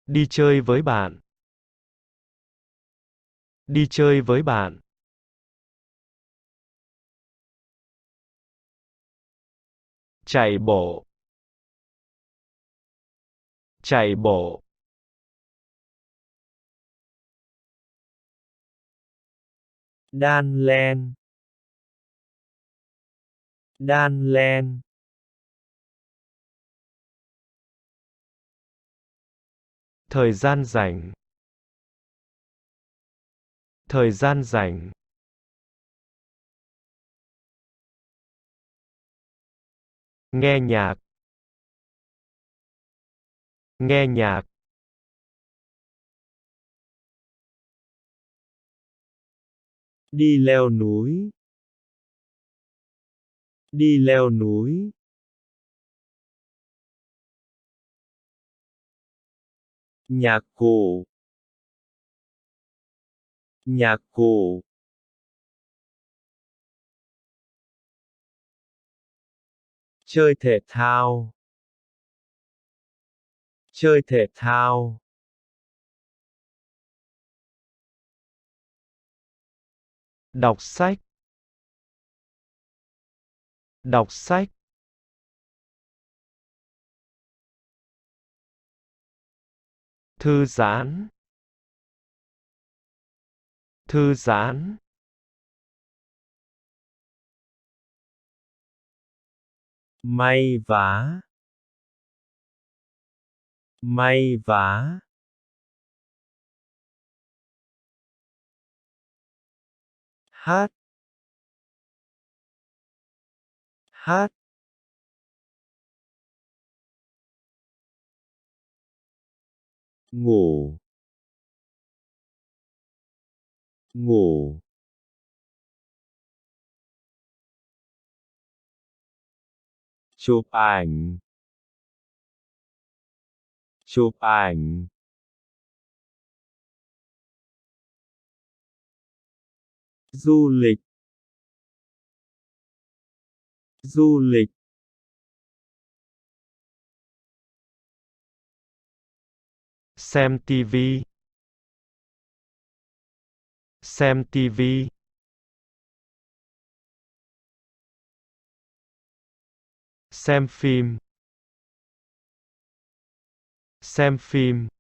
Đi chơi với bạn. Đi chơi với bạn. Chạy bộ. Chạy bộ. Đan len. Đan len. Thời gian rảnh. Thời gian rảnh. Nghe nhạc. Nghe nhạc. Đi leo núi. Đi leo núi. Nhạc cụ. Nhạc cụ. Chơi thể thao. Chơi thể thao. Đọc sách. Đọc sách. Thư giãn. Thư giãn. May vá. May vá. Hát. Hát. Ngủ. Ngủ. Chụp ảnh. Chụp ảnh. Du lịch. Du lịch. Xem TV. Xem TV. Xem phim. Xem phim.